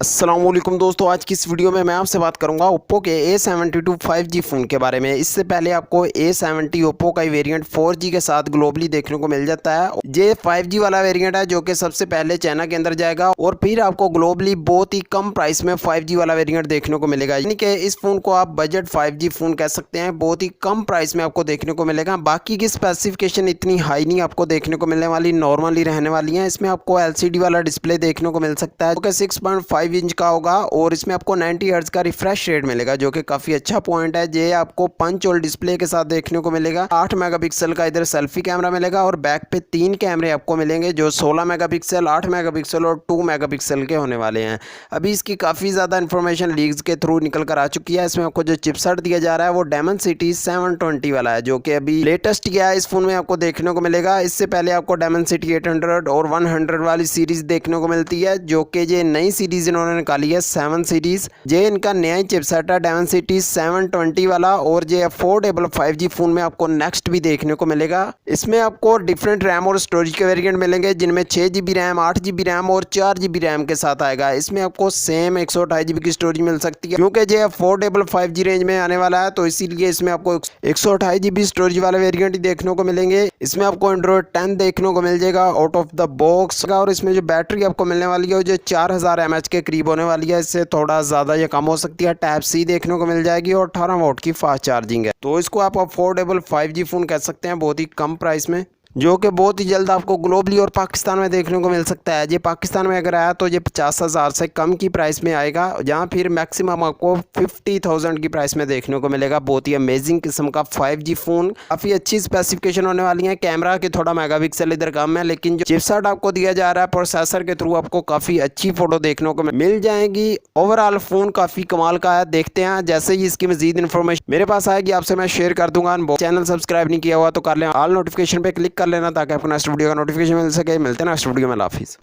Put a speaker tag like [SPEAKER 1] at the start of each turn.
[SPEAKER 1] अस्सलामुअलैकुम दोस्तों, आज की इस वीडियो में मैं आपसे बात करूंगा ओप्पो के A72 5G फ़ोन के बारे में। इससे पहले आपको A70 ओप्पो का वेरिएंट 4G के साथ ग्लोबली देखने को मिल जाता है। ये 5G वाला वेरिएंट है जो कि सबसे पहले चाइना के अंदर जाएगा और फिर आपको ग्लोबली बहुत ही कम प्राइस में 5G वाला वेरिएंट देखने को मिलेगा। यानी कि इस फ़ोन को आप बजट 5G फ़ोन कह सकते हैं। बहुत ही कम प्राइस में आपको देखने को मिलेगा। बाकी की स्पेसिफिकेशन इतनी हाई नहीं आपको देखने को मिलने वाली, नॉर्मली रहने वाली है। इसमें आपको LCD वाला डिस्प्ले देखने को मिल सकता है जो कि 6.5 इंच का होगा और इसमें आपको 90 हर्ट्ज का रिफ्रेश रेट मिलेगा जो कि काफ़ी अच्छा पॉइंट है। ये आपको पंच होल डिस्प्ले के साथ देखने को मिलेगा। 8 मेगापिक्सल का इधर सेल्फी कैमरा मिलेगा और बैक पे 3 कैमरे आपको मिलेंगे जो 16 मेगापिक्सल, 8 मेगापिक्सल और 2 मेगापिक्सल के होने वाले हैं। अभी इसकी काफ़ी ज़्यादा इन्फॉर्मेशन लीक्स के थ्रू निकल कर आ चुकी है। इसमें आपको जो चिपसेट दिया जा रहा है वो Dimensity 720 वाला है जो कि अभी लेटेस्ट गया है। इस फोन में आपको देखने को मिलेगा। इससे पहले आपको Dimensity 800 और 100 वाली सीरीज देखने को मिलती है जो कि ये नई सीरीज इन्होंने निकाली है 7 सीरीज। ये इनका नया चिपसेट है Dimensity 720 वाला और ये अफोर्डेबल 5G फोन में आपको नेक्स्ट भी देखने को मिलेगा। इसमें आपको डिफरेंट रैम और स्टोरेज के वेरिएंट मिलेंगे जिनमें 6GB रैम, 8GB रैम और 4GB रैम के साथ आएगा। इसमें आपको सेम 128GB की स्टोरेज मिल सकती है क्योंकि ये अफोर्डेबल 5G रेंज में आने वाला है, तो इसीलिए इसमें आपको 128GB स्टोरेज वाले वेरिएंट देखने को मिलेंगे। इसमें आपको Android 10 देखने को मिल जाएगा आउट ऑफ द बॉक्स और इसमें जो बैटरी आपको मिलने वाली है जो 4000 mAh के करीब होने वाली है। इससे थोड़ा ज़्यादा या कम हो सकती है। टाइप C देखने को मिल जाएगी और 18 वोल्ट की फास्ट चार्जिंग है। तो इसको आप अफोर्डेबल 5G फ़ोन कह सकते हैं बहुत ही कम प्राइस में, जो कि बहुत ही जल्द आपको ग्लोबली और पाकिस्तान में देखने को मिल सकता है। ये पाकिस्तान में अगर आया तो ये 50,000 से कम की प्राइस में आएगा, जहाँ फिर मैक्सिमम आपको 50,000 की प्राइस में देखने को मिलेगा। बहुत ही अमेजिंग किस्म का 5G फ़ोन, काफ़ी अच्छी स्पेसिफिकेशन होने वाली है। कैमरा के थोड़ा मेगापिक्सल इधर कम है, लेकिन जो चिपसेट आपको दिया जा रहा है प्रोसेसर के थ्रू आपको काफ़ी अच्छी फ़ोटो देखने को मिल जाएगी। ओवरऑल फ़ोन काफ़ी कमाल का है। देखते हैं जैसे ही इसकी मजीद इन्फॉर्मेशन मेरे पास आएगी आपसे मैं शेयर कर दूंगा। चैनल सब्सक्राइब नहीं किया हुआ तो कर लें, ऑल नोटिफिकेशन पर क्लिक कर लेना ताकि आपको नेक्स्ट वीडियो का नोटिफिकेशन मिल सके। मिलते हैं नेक्स्ट वीडियो में। अल्लाह हाफिज़।